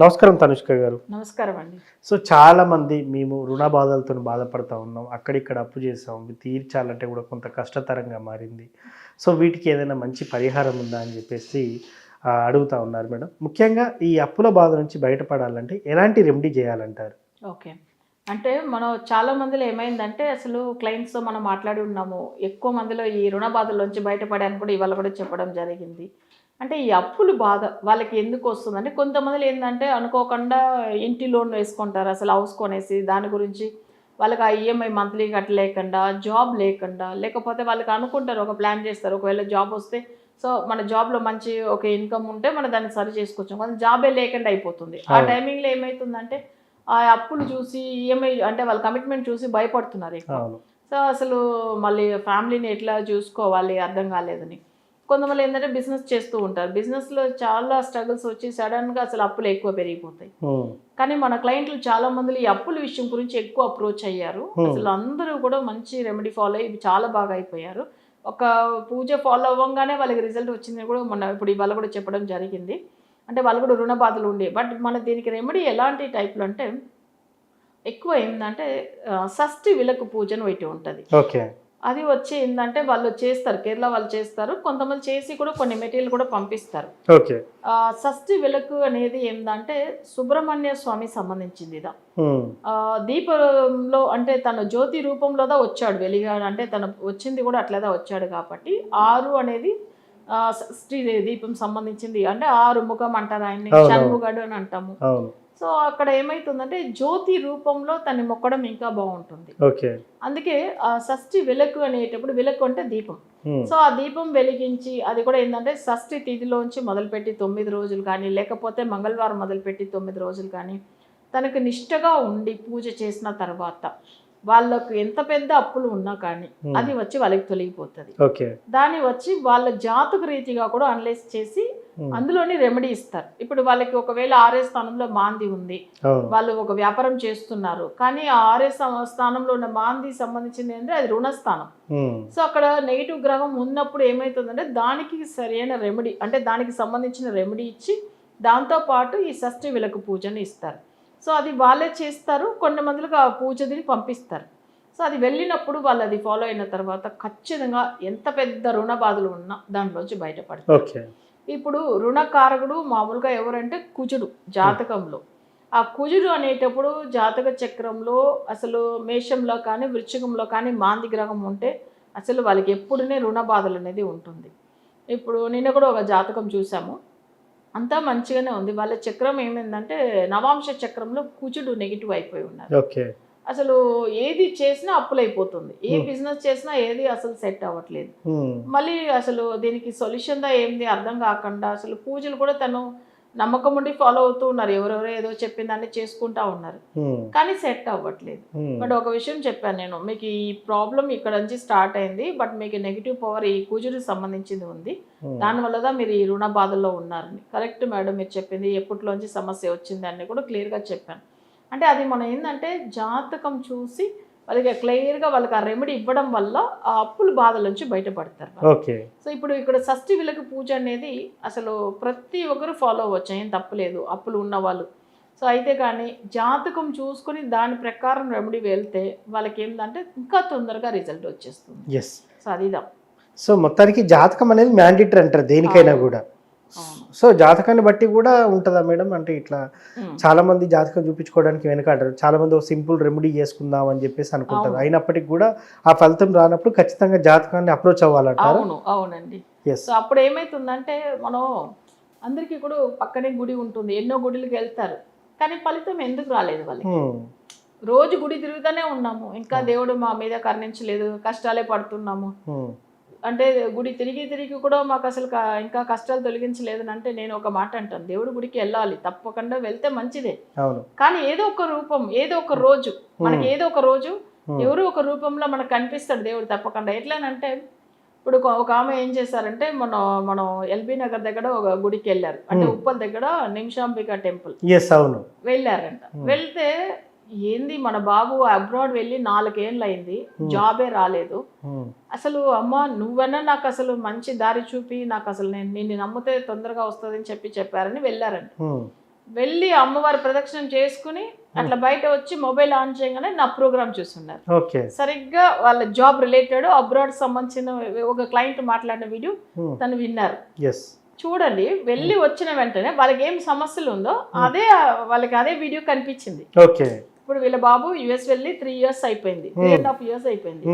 నమస్కారం తనుష్క గారు. నమస్కారం అండి. సో చాలామంది మేము రుణ బాధలతో బాధపడతా ఉన్నాం. అక్కడిక్కడ అప్పు చేసాం. ఇవి తీర్చాలంటే కూడా కొంత కష్టతరంగా మారింది. సో వీటికి ఏదైనా మంచి పరిహారం ఉందా అని చెప్పేసి అడుగుతా ఉన్నారు మేడం. ముఖ్యంగా ఈ అప్పుల బాధ నుంచి బయటపడాలంటే ఎలాంటి రెమెడీ చేయాలంటారు? ఓకే. అంటే మనం చాలా మందిలో ఏమైందంటే అసలు క్లయింట్స్‌తో మనం మాట్లాడి ఉన్నాము. ఎక్కువ మందిలో ఈ రుణ బాధల్లోంచి బయటపడాను కూడా ఇవాళ కూడా చెప్పడం జరిగింది. అంటే ఈ అప్పులు బాధ వాళ్ళకి ఎందుకు వస్తుందంటే కొంతమందిలో ఏందంటే అనుకోకుండా ఇంటి లోన్ వేసుకుంటారు. అసలు హౌస్ కొనేసి దాని గురించి వాళ్ళకి ఆ ఈఎంఐ మంత్లీ కట్టలేకుండా, జాబ్ లేకుండా లేకపోతే వాళ్ళకి అనుకుంటారు ఒక ప్లాన్ చేస్తారు. ఒకవేళ జాబ్ వస్తే సో మన జాబ్‌లో మంచి ఒక ఇన్‌కమ్ ఉంటే మనం దాన్ని సరి చేసుకోవచ్చు. కొంత జాబే లేకుండా అయిపోతుంది. ఆ అవును. టైమింగ్‌లో ఏమైతుందంటే ఆ అప్పులు చూసి ఈఎంఐ అంటే వాళ్ళ కమిట్మెంట్ చూసి భయపడుతున్నారు ఎక్కువ. అవును. సో, అసలు మళ్ళీ ఫ్యామిలీని ఎట్లా చూసుకోవాలి అర్థం కాలేదని. కొంతమంది ఏంటంటే బిజినెస్ చేస్తూ ఉంటారు. బిజినెస్‌లో చాలా స్ట్రగుల్స్ వచ్చి సడెన్‌గా అసలు అప్పులు ఎక్కువ పెరిగిపోతాయి. హ్మ్. కానీ మన క్లయింట్లు చాలా మందిలో ఈ అప్పుల విషయం గురించి ఎక్కువ అప్రోచ్ అయ్యారు. అసలు అందరూ కూడా మంచి రెమెడీ ఫాలో అయ్యి చాలా బాగా అయిపోయారు. ఒక పూజ ఫాలో అవ్వంగానే వాళ్ళకి రిజల్ట్ వచ్చిందని కూడా మొన్న ఇప్పుడు ఇవాళ కూడా చెప్పడం జరిగింది. అంటే వాళ్ళు కూడా రుణ బాధలు ఉండే. బట్ మన దీనికి రెమెడీ ఎలాంటి టైప్‌లో అంటే ఎక్కువ ఏందంటే షష్ఠి విలక్కు పూజ అని ఒకటి ఉంటది. ఓకే. అది వచ్చి ఏందంటే వాళ్ళు చేస్తారు. కేరళ వాళ్ళు చేస్తారు. కొంతమంది చేసి కూడా కొన్ని మెటీరియల్ కూడా పంపిస్తారు. ఓకే. షష్ఠి విలక్కు అనేది ఏందంటే సుబ్రహ్మణ్య స్వామి సంబంధించింది ఇదా. హ్మ్. దీపంలో అంటే తను జ్యోతి రూపంలోదా వచ్చాడు వెలిగాడు. అంటే తను వచ్చింది కూడా అట్లదా వచ్చాడు కాబట్టి 6 అనేది షష్ఠి దీపం సంబంధించింది. అంటే 6 ముఖం అంటారు ఆయన్ని. అవునవును. షణ్ముఖుడు అని అంటాము. అవును. సో, అక్కడ ఏమైతుందంటే జ్యోతి రూపంలో తన్ని మొక్కడం ఇంకా బావుంటుంది. ఓకే. అందుకే షష్ఠి వెలుగు అనేటప్పుడు వెలుగు అంటే దీపం. హ్మ్. సో, ఆ దీపం వెలిగించి అది కూడా ఏందంటే షష్ఠి తిథిలోంచి మొదలుపెట్టి 9 రోజులు కానీ, లేకపోతే మంగళవారం మొదలుపెట్టి 9 రోజులు కానీ, తనకు నిష్టగా ఉండి పూజ చేసిన తర్వాత వాళ్ళకు ఎంత పెద్ద అప్పులు ఉన్నా కానీ అది వచ్చి వాళ్ళకి తొలగిపోతది. ఓకే. దాన్ని వచ్చి వాళ్ళ జాతక రీతిగా కూడా అనలైజ్ చేసి అందులోని రెమెడీ ఇస్తారు. ఇప్పుడు వాళ్ళకి ఒకవేళ ఆరే స్థానంలో మాంది ఉంది. అవును. వాళ్ళు ఒక వ్యాపారం చేస్తున్నారు. కానీ ఆ ఆరే స్థానంలో ఉన్న మాంది సంబంధించింది ఏంటంటే అది రుణస్థానం. హ్మ్. సో అక్కడ నెగిటివ్ గ్రహం ఉన్నప్పుడు ఏమైతుందంటే దానికి సరైన రెమెడీ అంటే దానికి సంబంధించిన రెమెడీ ఇచ్చి దాంతో పాటు ఈ షష్ఠి విలక్కు పూజని ఇస్తారు. సో అది వాళ్ళే చేస్తారు. కొన్ని మందికి ఆ పూజని పంపిస్తారు. సో అది వెళ్ళినప్పుడు వాళ్ళు అది ఫాలో అయిన తర్వాత ఖచ్చితంగా ఎంత పెద్ద రుణ బాధలు ఉన్నా దాంట్లోంచి బయటపడతారు. ఓకే. ఇప్పుడు రుణకారకుడు మామూలుగా ఎవరంటే కుజుడు జాతకంలో. ఆ కుజుడు అనేటప్పుడు జాతక చక్రంలో అసలు మేషంలో కానీ వృశ్చికంలో కానీ మాంది గ్రహం ఉంటే అసలు వాళ్ళకి ఎప్పుడునే రుణ బాధలు అనేది ఉంటుంది. ఇప్పుడు నిన్న కూడా ఒక జాతకం చూసాము. అంతా మంచిగానే ఉంది. వాళ్ళ చక్రం ఏమైందంటే నవాంశ చక్రంలో కుజుడు నెగిటివ్ అయిపోయి ఉన్నారు. ఓకే. అసలు ఏది చేసినా అప్పులైపోతుంది. ఏ బిజినెస్ చేసినా ఏది అసలు సెట్ అవ్వట్లేదు. హ్మ్. మళ్ళీ అసలు దీనికి సొల్యూషన్‌గా ఏంది అర్థం కాకుండా అసలు పూజలు కూడా తను నమ్మకం ఉండి ఫాలో అవుతూ ఉన్నారు. ఎవరెవరో ఏదో చెప్పిన దాన్ని చేసుకుంటా ఉన్నారు. హ్మ్. కానీ సెట్ అవ్వట్లేదు. హ్మ్. బట్ ఒక విషయం చెప్పాను నేను. మీకు ఈ ప్రాబ్లమ్ ఇక్కడ నుంచి స్టార్ట్ అయింది. బట్ మీకు నెగెటివ్ పవర్ ఈ కుజుడికి సంబంధించింది ఉంది. దానివల్లదా మీరు ఈ రుణ బాధల్లో ఉన్నారని. కరెక్ట్ మేడం మీరు చెప్పింది. ఎప్పట్లోంచి సమస్య వచ్చింది అని కూడా క్లియర్‌గా చెప్పాను. అంటే అది మనం ఏందంటే జాతకం చూసి వాళ్ళకి క్లియర్‌గా వాళ్ళకి ఆ రెమెడీ ఇవ్వడం వల్ల ఆ అప్పుల బాధల నుంచి బయటపడతారు. ఓకే. సో ఇప్పుడు ఇక్కడ షష్ఠి విలక్కు పూజ అనేది అసలు ప్రతి ఒక్కరు ఫాలో అవ్వచ్చు. ఏం తప్పులేదు అప్పులు ఉన్నవాళ్ళు. సో అయితే కానీ జాతకం చూసుకొని దాని ప్రకారం రెమెడీ వెళ్తే వాళ్ళకి ఏందంటే ఇంకా తొందరగా రిజల్ట్ వచ్చేస్తుంది. యెస్. సో అదిదా. సో మొత్తానికి జాతకం అనేది మ్యాండేటరీ అంటారు దేనికైనా గూడా. అవును. సో జాతకాన్ని బట్టి కూడా ఉంటదా మేడం? అంటే ఇట్లా చాలామంది జాతకం చూపించుకోవడానికి వెనకాడరు. చాలామంది ఒక సింపుల్ రెమెడీ చేసుకుందాం అని చెప్పేసి అనుకుంటారు. అవును. అయినప్పటికీ కూడా ఆ ఫలితం రానప్పుడు ఖచ్చితంగా జాతకాన్ని అప్రోచ్ అవ్వాలంటారా? అవును. అవునండి. యెస్. సో అప్పుడు ఏమైతుందంటే మనం అందరికీ కూడా పక్కనే గుడి ఉంటుంది. ఎన్నో గుడులకి వెళ్తారు. కానీ ఫలితం ఎందుకు రాలేదు వాళ్ళకి? హ్మ్. రోజు గుడి తిరుగుతూనే ఉన్నాము. ఇంకా దేవుడు మా మీద కరుణించలేదు. కష్టాలే పడుతున్నాము. హ్మ్. అంటే గుడి తిరిగి తిరిగి కూడా మాకు అసలు ఇంకా కష్టాలు తొలగించలేదని అంటే నేను ఒక మాట అంటాను. దేవుడి గుడికి వెళ్ళాలి. తప్పకుండా వెళ్తే మంచిదే. అవును. కానీ ఏదో ఒక రూపం, ఏదో ఒక రోజు మనకి ఏదో ఒక రోజు ఎవరో ఒక రూపంలో మనకు కనిపిస్తాడు దేవుడు తప్పకుండా. ఎట్లానంటే ఇప్పుడు ఒక ఆమె ఏం చేశారంటే మనం ఎల్బీ నగర్ దగ్గర ఒక గుడికి వెళ్ళారు. అంటే ఉప్పల్ దగ్గర నిమిషాంబిక టెంపుల్ యెస్. అవును. వెళ్ళారంట. వెళ్తే ఏంది మన బాబు అబ్రాడ్ వెళ్ళి 4 ఏళ్ళు అయింది. జాబే రాలేదు. అసలు అమ్మ నువ్వన్నా నాకు అసలు మంచి దారి చూపి నాకు అసలు నేను నిన్ను నమ్మితే తొందరగా వస్తుందని చెప్పారని వెళ్ళారంట. వెళ్ళి అమ్మవారి ప్రదక్షిణం చేసుకుని అట్లా బయట వచ్చి మొబైల్ ఆన్ చేయగానే నా ప్రోగ్రామ్ చూస్తున్నారు. ఓకే. సరిగ్గా వాళ్ళ జాబ్ రిలేటెడ్ అబ్రాడ్ సంబంధించిన ఒక క్లయింట్ మాట్లాడిన వీడియో తను విన్నారు. ఎస్. చూడండి, వెళ్ళి వచ్చిన వెంటనే వాళ్ళకి ఏం సమస్యలు ఉందో వాళ్ళకి అదే వీడియో కనిపించింది. ఓకే. ఇప్పుడు వీళ్ళ బాబు యుఎస్ వెళ్ళి 3 years అయిపోయింది, 3.5 years అయిపోయింది.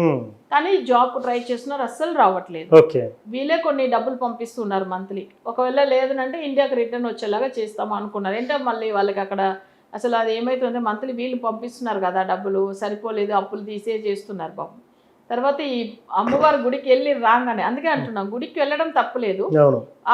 కానీ జాబ్ ట్రై చేస్తున్నారు, అస్సలు రావట్లేదు. ఓకే. వీళ్ళే కొన్ని డబ్బులు పంపిస్తున్నారు మంత్లీ. ఒకవేళ లేదనంటే ఇండియాకి రిటర్న్ వచ్చేలాగా చేస్తాము అనుకున్నారు. ఏంటో మళ్ళీ వాళ్ళకి అక్కడ అసలు అది ఏమైతుందో మంత్లీ వీళ్ళు పంపిస్తున్నారు కదా డబ్బులు, సరిపోలేదు, అప్పులు తీసే చేస్తున్నారు బాబు. తర్వాత ఈ అమ్మవారి గుడికి వెళ్ళి రాగానే, అందుకే అంటున్నాం గుడికి వెళ్ళడం తప్పులేదు,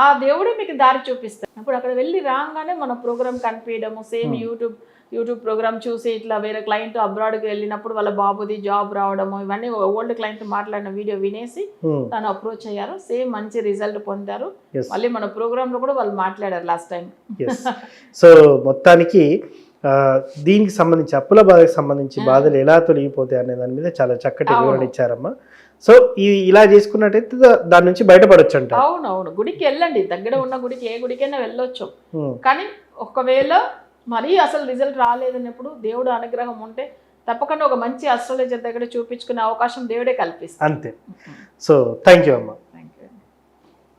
ఆ దేవుడే మీకు దారి చూపిస్తారు. అప్పుడు అక్కడ వెళ్ళి రాగానే మన ప్రోగ్రామ్ కనిపించడము, సేమ్ యూట్యూబ్ ప్రోగ్రామ్ చూసి ఇట్లా వేరే క్లయింట్ అబ్రాడ్కి వెళ్ళినప్పుడు వాళ్ళ బాబుది జాబ్ రావడము, ఇవన్నీ ఓల్డ్ క్లయింట్ మాట్లాడిన వీడియో వినేసి తను అప్రోచ్ అయ్యారు. సేమ్ మంచి రిజల్ట్ పొందారు. మళ్ళీ మన ప్రోగ్రామ్ లో కూడా వాళ్ళు మాట్లాడారు లాస్ట్ టైం. సో మొత్తానికి దీనికి సంబంధించి అప్పుల బాధకు సంబంధించి బాధలు ఎలా తొలగిపోతాయి అనే దాని మీద చాలా చక్కటి వివరణ ఇచ్చారమ్మా. సో ఇలా చేసుకున్నట్టయితే దాని నుంచి బయటపడొచ్చు అంట. అవునవును, గుడికి వెళ్ళండి, దగ్గర ఉన్న గుడికి, ఏ గుడికైనా వెళ్ళొచ్చు. కానీ ఒకవేళ మరీ అసలు రిజల్ట్ రాలేదన్నప్పుడు దేవుడు అనుగ్రహం ఉంటే తప్పకుండా ఒక మంచి అస్ట్రాలజర్ దగ్గర చూపించుకునే అవకాశం దేవుడే కల్పిస్తాడు. అంతే. సో థ్యాంక్ యూ అమ్మా.